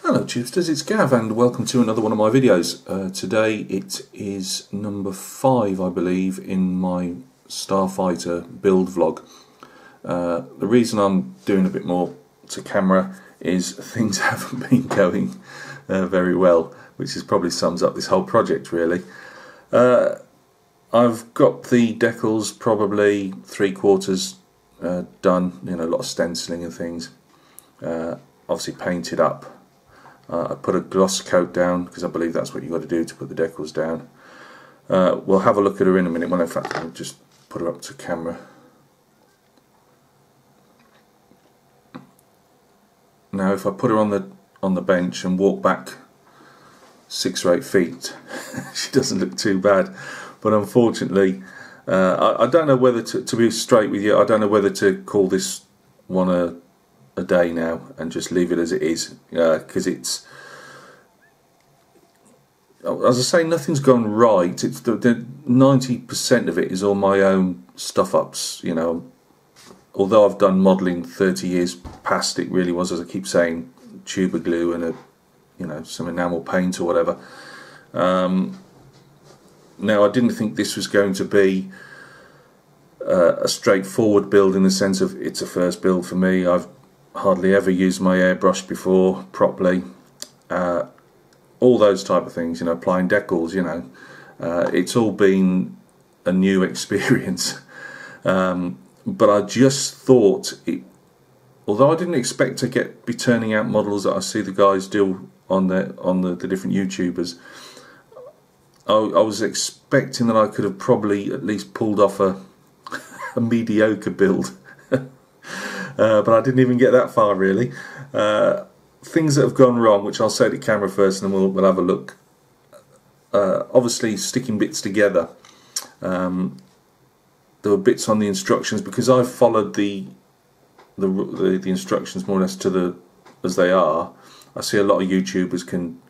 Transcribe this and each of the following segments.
Hello Tubesters, it's Gav and welcome to another one of my videos. Today it is number 5 I believe in my Starfighter build vlog. The reason I'm doing a bit more to camera is things haven't been going very well, which is probably sums up this whole project really. I've got the decals probably 3/4 done, you know, a lot of stenciling and things, obviously painted up. I put a gloss coat down because I believe that's what you've got to do to put the decals down. We'll have a look at her in a minute. Well, in fact, I'll just put her up to camera. Now, if I put her on the bench and walk back 6 or 8 feet, she doesn't look too bad. But unfortunately, I don't know whether to be straight with you. I don't know whether to call this one a day now and just leave it as it is, because it's, as I say, nothing's gone right. It's the 90% of it is all my own stuff ups, you know. Although I've done modelling 30 years past, it really was, as I keep saying, tuber glue and some enamel paint or whatever. Now, I didn't think this was going to be a straightforward build in the sense of it's a first build for me. I've hardly ever used my airbrush before properly, all those type of things, you know, applying decals, you know, it's all been a new experience. But I just thought, although I didn't expect to be turning out models that I see the guys do on the different YouTubers, I was expecting that I could have probably at least pulled off a mediocre build. But I didn't even get that far really. Things that have gone wrong, which I'll say to camera first and then we'll have a look. Obviously sticking bits together. There were bits on the instructions, because I've followed the instructions more or less as they are. I see a lot of YouTubers can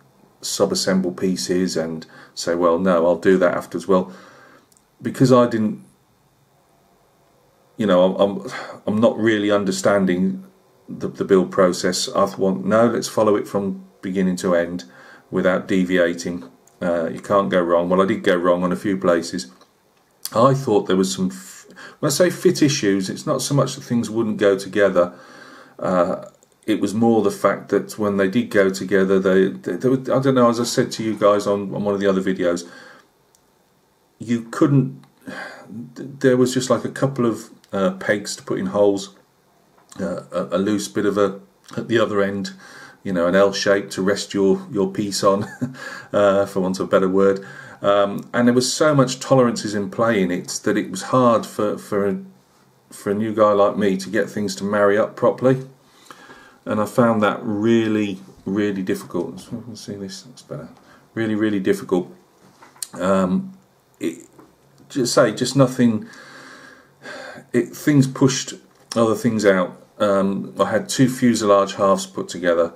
sub-assemble pieces and say, well, no, I'll do that afterwards. Well, because I didn't, you know, I'm not really understanding the build process. I thought, no, let's follow it from beginning to end without deviating. You can't go wrong. Well, I did go wrong on a few places. I thought there was some, when I say fit issues, it's not so much that things wouldn't go together. It was more the fact that when they did go together, they were, I don't know, as I said to you guys on one of the other videos, you couldn't, there was just like a couple of pegs to put in holes, a loose bit of at the other end, you know, an L shape to rest your piece on, for want of a better word. And there was so much tolerances in play in it that it was hard for a new guy like me to get things to marry up properly, and I found that really difficult. So you can see this, that's better. Really difficult. Just nothing. Things pushed other things out. I had 2 fuselage halves put together,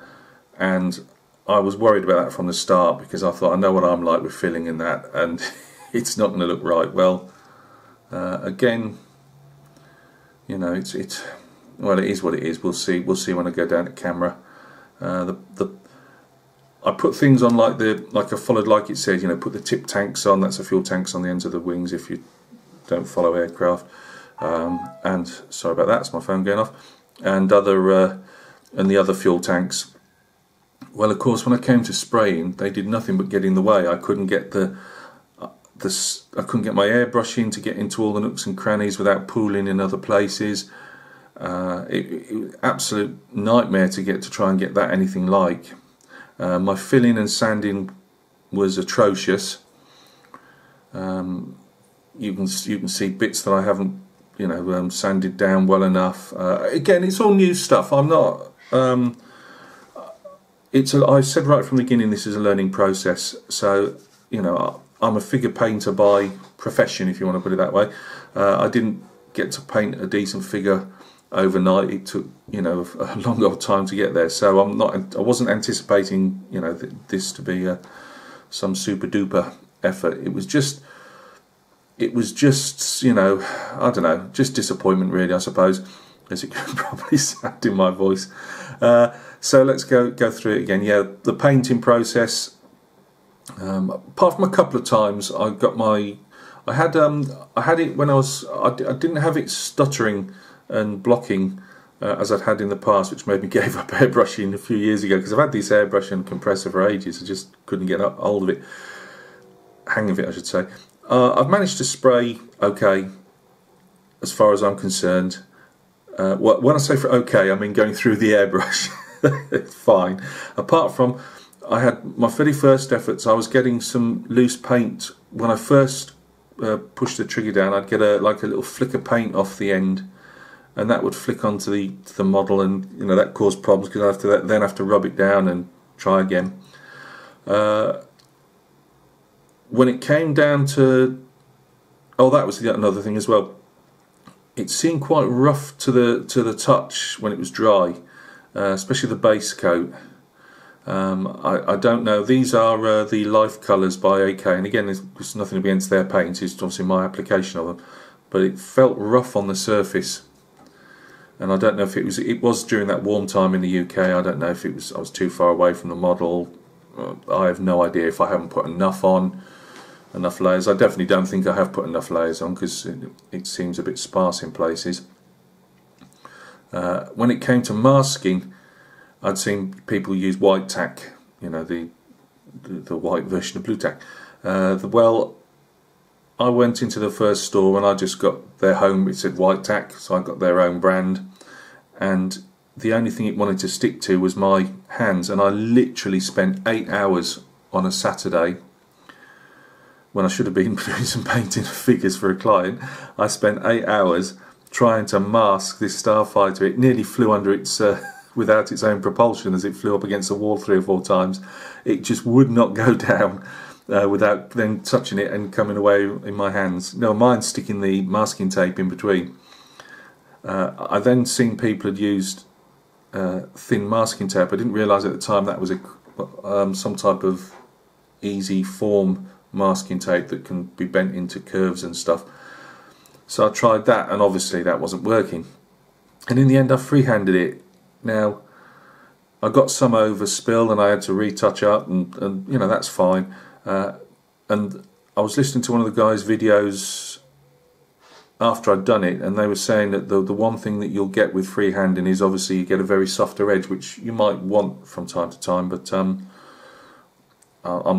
and I was worried about that from the start, because I thought, I know what I'm like with filling in that, and it's not going to look right. Well, again, you know, well, it is what it is. We'll see when I go down to camera. I put things on like I followed, like it said, you know, put the tip tanks on. That's the fuel tanks on the ends of the wings if you don't follow aircraft. And sorry about that, it's my phone going off. And the other fuel tanks. Well, of course, when I came to spraying, they did nothing but get in the way. I couldn't get I couldn't get my airbrush in to get into all the nooks and crannies without pooling in other places. It was an absolute nightmare to try and get that anything like. My filling and sanding was atrocious. You can see bits that I haven't, you know, sanded down well enough. Again, it's all new stuff. I'm not. I said right from the beginning, this is a learning process. So, you know, I'm a figure painter by profession, if you want to put it that way. I didn't get to paint a decent figure overnight. It took, you know, a long old time to get there. So I wasn't anticipating, you know, this to be some super duper effort. It was just, you know, I don't know, just disappointment really, I suppose, as it can probably sound in my voice. So let's go through it again. Yeah, the painting process. Apart from a couple of times, I had it when I didn't have it stuttering and blocking as I'd had in the past, which made me give up airbrushing a few years ago, because I've had this airbrush and compressor for ages. I just couldn't get hold of it, hang of it I should say. I've managed to spray okay as far as I'm concerned. When I say for okay, I mean going through the airbrush. It's fine. Apart from, I had my very first efforts, I was getting some loose paint. When I first pushed the trigger down, I'd get like a little flick of paint off the end, and that would flick onto the model, and that caused problems because I then have to rub it down and try again. When it came down to, that was another thing as well. It seemed quite rough to the touch when it was dry, especially the base coat. I don't know. These are the Life Colours by AK, and again, there's nothing against their paint. It's obviously my application of them, but it felt rough on the surface. And I don't know if it was during that warm time in the UK. I don't know if I was too far away from the model. I have no idea if I haven't put enough layers. I definitely don't think I have put enough layers on, because it seems a bit sparse in places. When it came to masking, I'd seen people use white tack, the white version of blue tack. Well, I went into the first store and I just got their home, it said white tack, so I got their own brand, and the only thing it wanted to stick to was my hands, and I literally spent 8 hours on a Saturday, when I should have been doing some painting of figures for a client. I spent 8 hours trying to mask this Starfighter. It nearly flew under its without its own propulsion as it flew up against the wall 3 or 4 times. It just would not go down without then touching it and coming away in my hands. No, mine's sticking the masking tape in between. I then seen people had used thin masking tape. I didn't realise at the time that was some type of easy form masking tape that can be bent into curves and stuff. So I tried that, and obviously that wasn't working. And in the end I freehanded it. Now, I got some overspill and I had to retouch up, and that's fine. And I was listening to one of the guys' videos after I'd done it, and they were saying that the one thing that you'll get with freehanding is obviously you get a very softer edge, which you might want from time to time, but I'm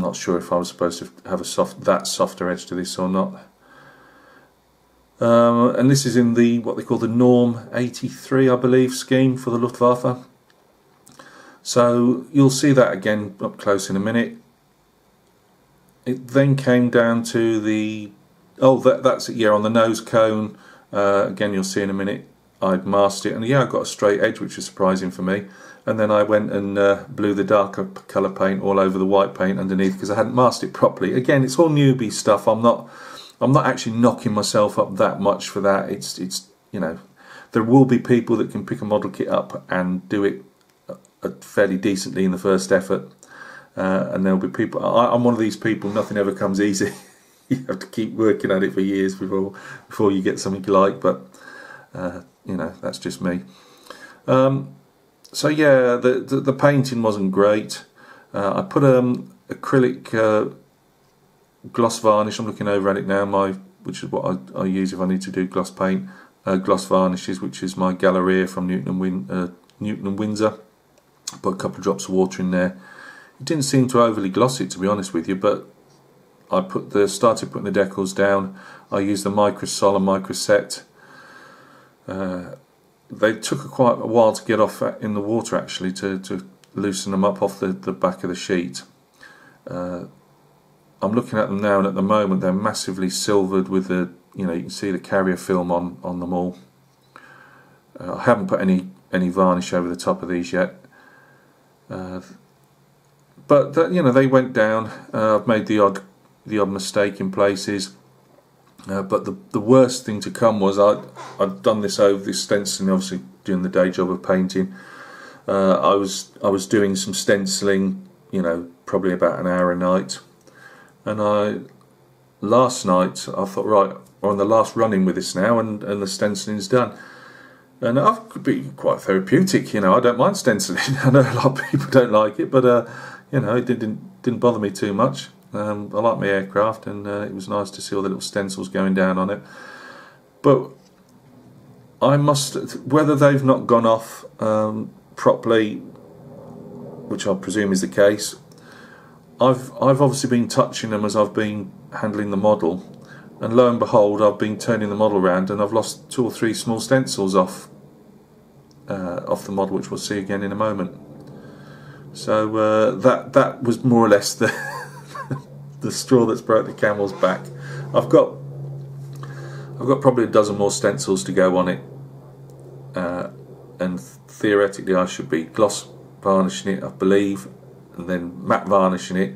not sure if I was supposed to have that softer edge to this or not. And this is in what they call the Norm 83, I believe, scheme for the Luftwaffe. So you'll see that again up close in a minute. It then came down to that's it, yeah, on the nose cone. Again, you'll see in a minute, I'd masked it, and yeah, I got a straight edge, which was surprising for me. And then I went and blew the darker colour paint all over the white paint underneath, because I hadn't masked it properly. Again, it's all newbie stuff. I'm not actually knocking myself up that much for that. It's there will be people that can pick a model kit up and do it fairly decently in the first effort, and there'll be people. I'm one of these people. Nothing ever comes easy. You have to keep working at it for years before you get something you like. But that's just me. So yeah, the painting wasn't great. I put acrylic gloss varnish. I'm looking over at it now, which is what I use if I need to do gloss paint. Gloss varnishes, which is my Galleria from Newton and Windsor. Put a couple of drops of water in there. It didn't seem to overly gloss it, to be honest with you, but I started putting the decals down. I used the Microsol and Microset. They took quite a while to get off in the water, actually, to loosen them up off the back of the sheet. I'm looking at them now, and at the moment they're massively silvered with you can see the carrier film on them all. I haven't put any varnish over the top of these yet, but they went down. I've made the odd mistake in places, but the worst thing to come was I'd done this over this stenciling, obviously doing the day job of painting. I was doing some stenciling, probably about an hour a night. And last night I thought, right, we're on the last running with this now, and the stenciling's done. And it could be quite therapeutic, you know. I don't mind stenciling. I know a lot of people don't like it, but you know, it didn't bother me too much. I like my aircraft, and it was nice to see all the little stencils going down on it. But I must, whether they've not gone off properly, which I presume is the case, I've obviously been touching them as I've been handling the model, and lo and behold, I've been turning the model around and I've lost 2 or 3 small stencils off the model, which we'll see again in a moment. So that was more or less the the straw that's broke the camel's back. I've got probably a dozen more stencils to go on it, and theoretically I should be gloss varnishing it, I believe, and then matte varnishing it,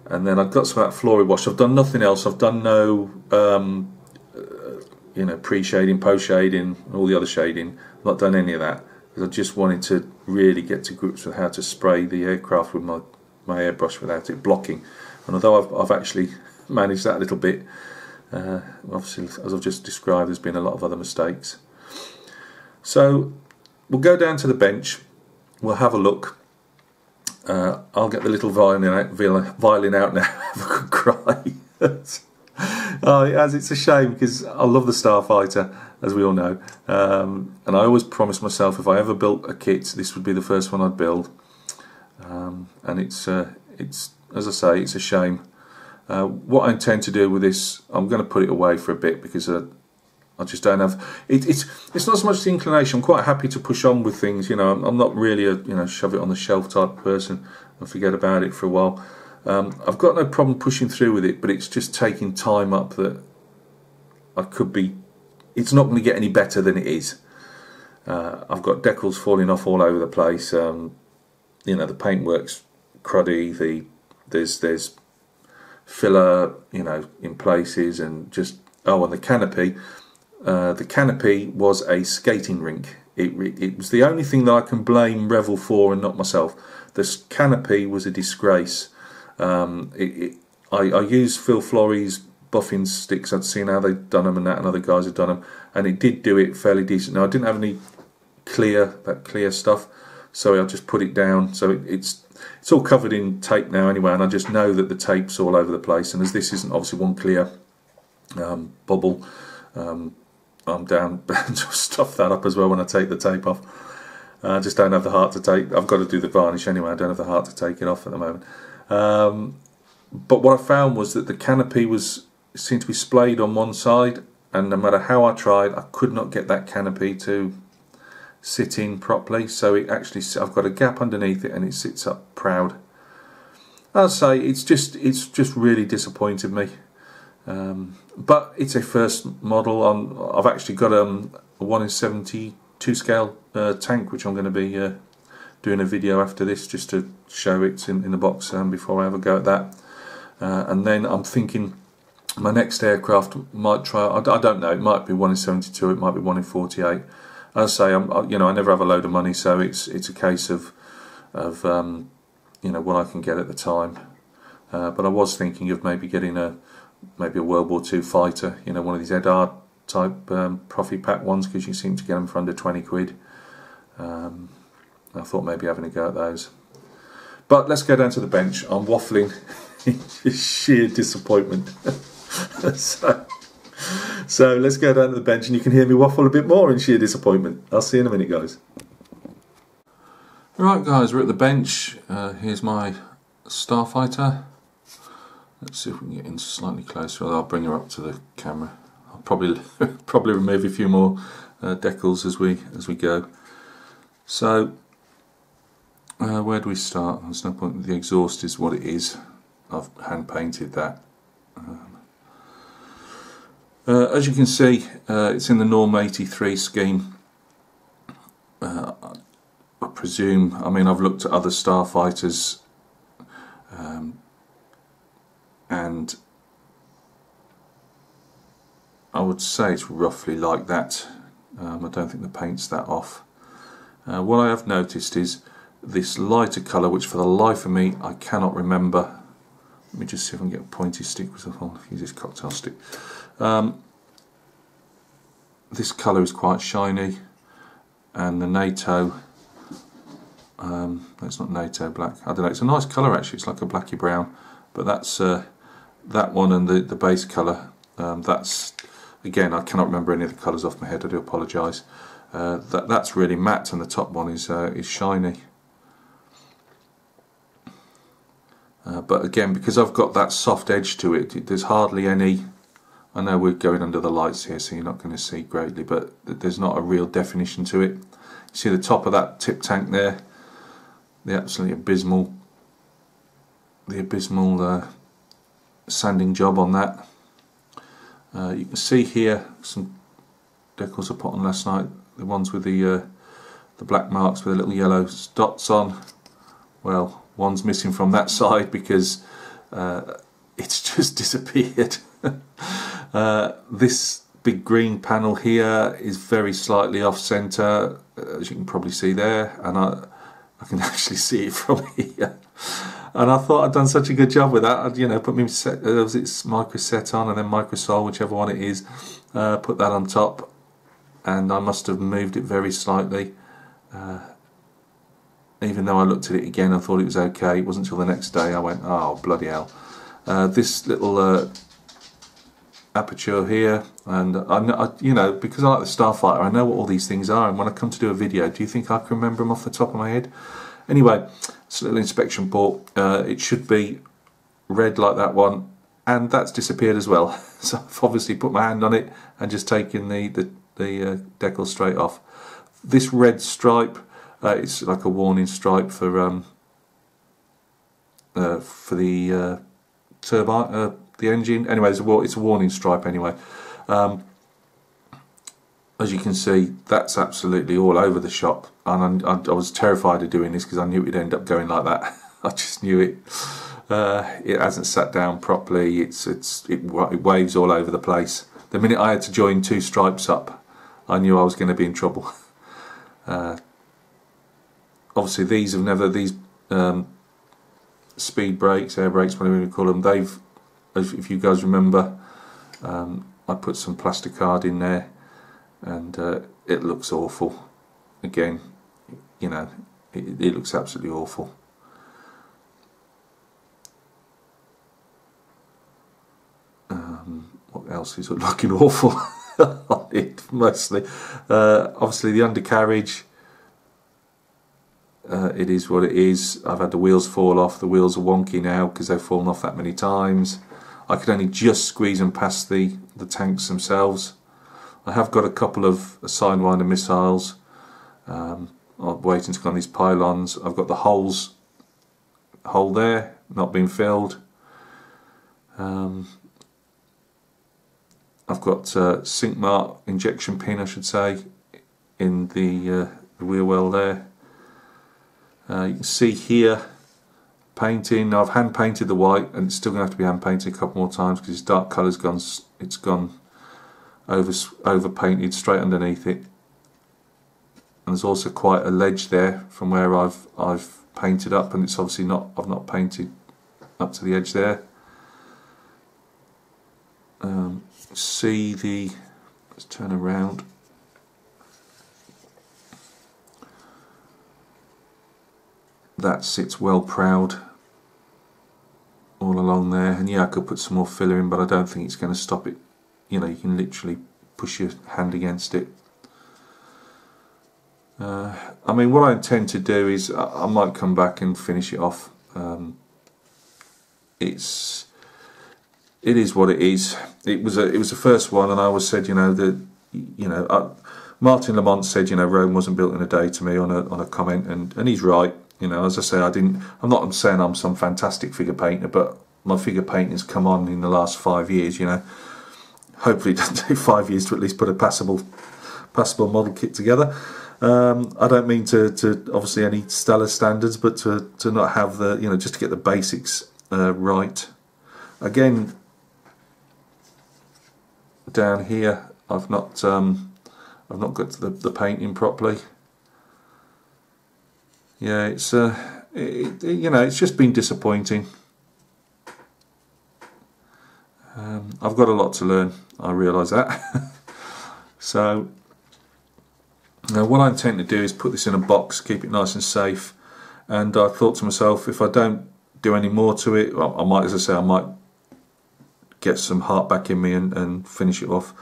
and then I've got some of that flory wash. I've done nothing else. I've done no you know, pre-shading, post-shading, all the other shading. I've not done any of that because I just wanted to really get to grips with how to spray the aircraft with my airbrush without it blocking. And although I've actually managed that a little bit, obviously, as I've just described, there's been a lot of other mistakes. So we'll go down to the bench, we'll have a look. I'll get the little violin out now. Have a good cry. Oh, it's a shame because I love the Starfighter, as we all know, and I always promised myself if I ever built a kit, this would be the first one I'd build. And it's as I say, it's a shame. What I intend to do with this, I'm going to put it away for a bit because I just don't have it. It's not so much the inclination. I'm quite happy to push on with things. You know, I'm not really a shove it on the shelf type person and forget about it for a while. I've got no problem pushing through with it, but it's just taking time up that I could be. It's not going to get any better than it is. I've got decals falling off all over the place. You know, the paintwork's cruddy. There's filler, you know, in places, and just and the canopy. The canopy was a skating rink. It was the only thing that I can blame Revel for and not myself. The canopy was a disgrace. I used Phil Flory's buffing sticks. I'd seen how they'd done them and other guys had done them, and it did do it fairly decent. Now I didn't have any clear stuff, so I just put it down. So it's all covered in tape now anyway, and I just know that the tape's all over the place. And as this isn't obviously one clear bubble, I'm down to stuff that up as well when I take the tape off. I just don't have the heart to take. I've got to do the varnish anyway. I don't have the heart to take it off at the moment. But what I found was that the canopy seemed to be splayed on one side, and no matter how I tried, I could not get that canopy to sit in properly. So it actually, I've got a gap underneath it, and it sits up proud. I'll say it's just really disappointed me. But it's a first model. I've actually got a 1:72 scale tank, which I'm going to be doing a video after this just to show it in the box before I have a go at that. And then I'm thinking my next aircraft might try. I don't know. It might be 1:72. It might be 1:48. As I say, I never have a load of money, so it's a case of what I can get at the time. But I was thinking of maybe getting maybe a World War II fighter, one of these Edard type Profi pack ones, because you seem to get them for under 20 quid. I thought maybe having a go at those. But let's go down to the bench. I'm waffling in sheer disappointment. So let's go down to the bench and you can hear me waffle a bit more in sheer disappointment. I'll see you in a minute, guys. Right, guys, we're at the bench. Here's my Starfighter. Let's see if we can get in slightly closer. I'll bring her up to the camera. I'll probably remove a few more decals as we go. So where do we start? There's no point. The exhaust is what it is. I've hand painted that. As you can see, it's in the Norm 83 scheme. I presume. I mean, I've looked at other Starfighters, and I would say it's roughly like that. I don't think the paint's that off. What I have noticed is this lighter colour, which for the life of me I cannot remember. Let me just see if I can get a pointy stick with I'll use this cocktail stick. This colour is quite shiny, and the NATO. It's not NATO black. I don't know. It's a nice colour actually. It's like a blacky brown, but that's that one and the base colour. That's, again, I cannot remember any of the colours off my head. I do apologise. That's really matte, and the top one is shiny. But again, because I've got that soft edge to it, there's hardly any. I know we're going under the lights here, so you're not going to see greatly, but there's not a real definition to it. See the top of that tip tank there, the absolutely abysmal, sanding job on that. You can see here some decals I put on last night, the ones with the black marks with the little yellow dots on. Well, one's missing from that side because it's just disappeared. This big green panel here is very slightly off centre, as you can probably see there, and I can actually see it from here. And I thought I'd done such a good job with that. I'd, put me it's micro set on and then micro sol, whichever one it is, put that on top, and I must have moved it very slightly. Even though I looked at it again, I thought it was okay. It wasn't until the next day I went, oh bloody hell. This little aperture here, and because I like the Starfighter, I know what all these things are, and when I come to do a video, do you think I can remember them off the top of my head? Anyway, it's a little inspection port. It should be red like that one, and that's disappeared as well. So I've obviously put my hand on it and just taken the decal straight off. This red stripe, it's like a warning stripe for the turbine, the engine. Anyway, it's a warning stripe anyway. As you can see, that's absolutely all over the shop, and I was terrified of doing this because I knew it would end up going like that. I just knew it. It hasn't sat down properly. It waves all over the place. The minute I had to join two stripes up, I knew I was going to be in trouble. Obviously, these speed brakes, air brakes, whatever you call them, if you guys remember, I put some plastic card in there, and it looks awful. Again, it looks absolutely awful. What else is looking awful on it? Mostly, obviously the undercarriage. It is what it is. I've had the wheels fall off. The wheels are wonky now because they've fallen off that many times. I could only just squeeze them past the tanks themselves. I have got a couple of Sidewinder missiles. I'm waiting to go on these pylons. I've got the hole there, not been filled. I've got sink mark injection pin, I should say, in the wheel well there. You can see here painting. Now, I've hand painted the white, and it's still going to have to be hand painted a couple more times because its dark colour's gone. It's gone over painted straight underneath it. And there's also quite a ledge there from where I've painted up, and it's obviously not. I've not painted up to the edge there. Let's turn around. That sits well proud all along there, and yeah, I could put some more filler in, but I don't think it's going to stop it. You can literally push your hand against it. I mean, what I intend to do is I might come back and finish it off. It is what it is. It was the first one, and I always said, Martin Lamont said, Rome wasn't built in a day to me on a comment, and he's right. As I say, I'm not saying I'm some fantastic figure painter, but my figure painting's come on in the last 5 years. Hopefully it doesn't take 5 years to at least put a passable model kit together. I don't mean to obviously any stellar standards, but to not have the just to get the basics right. Again, down here, I've not got the painting properly. Yeah, it's it's just been disappointing. I've got a lot to learn. I realise that. So Now what I intend to do is put this in a box, keep it nice and safe, and I thought to myself, if I don't do any more to it, well, I might, as I say, I might get some heart back in me and finish it off.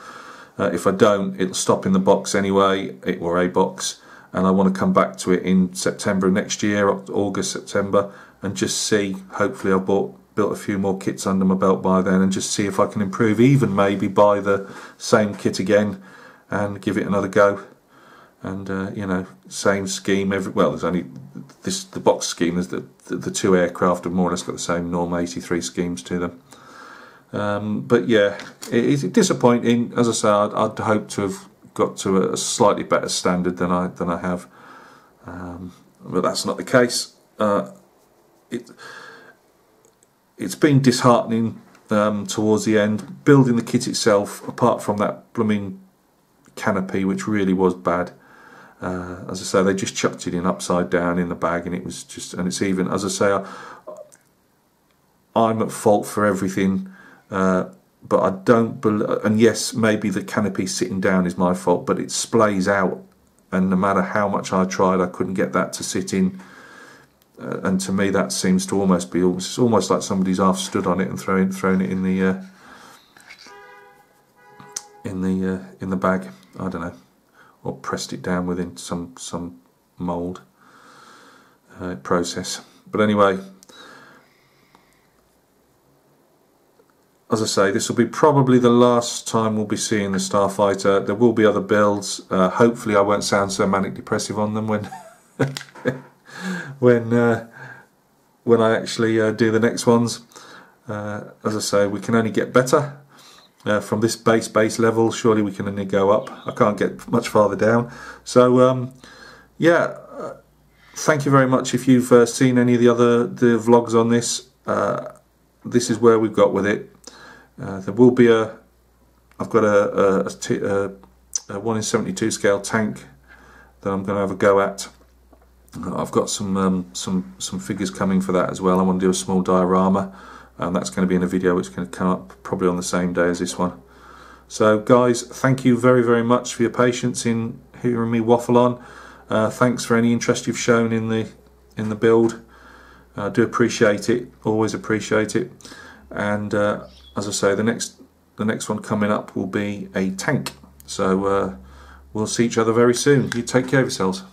If I don't, it'll stop in the box anyway, or a box, and I want to come back to it in September next year, August, September, and just see, hopefully I've built a few more kits under my belt by then, and just see if I can improve, even maybe buy the same kit again and give it another go. And you know, same scheme. Well, there's only the box scheme. There's the two aircraft have more or less got the same norm 83 schemes to them. But yeah, it's disappointing. As I say, I'd hoped to have got to a slightly better standard than I have, but that's not the case. It's been disheartening towards the end. Building the kit itself, apart from that blooming canopy, which really was bad. As I say, they just chucked it in upside down in the bag, and it was just, and it's even, as I say, I'm at fault for everything, but I don't believe, and yes, maybe the canopy sitting down is my fault, but it splays out, and no matter how much I tried, I couldn't get that to sit in, and to me that seems to almost be, it's almost like somebody's half stood on it and thrown it in the bag. I don't know, or pressed it down within some mould process. But anyway, as I say, this will be probably the last time we'll be seeing the Starfighter. There will be other builds. Hopefully I won't sound so manic depressive on them when when I actually do the next ones. As I say, we can only get better. From this base level, surely we can only go up. I can't get much farther down. So yeah, thank you very much. If you've seen any of the vlogs on this, this is where we've got with it. There will be I've got a 1 in 72 scale tank that I'm going to have a go at. I've got some figures coming for that as well. I want to do a small diorama, and that's going to be in a video which is going to come up probably on the same day as this one. So guys, thank you very, very much for your patience in hearing me waffle on. Thanks for any interest you've shown in the build. I do appreciate it, always appreciate it. And as I say, the next one coming up will be a tank. So we'll see each other very soon. You take care of yourselves.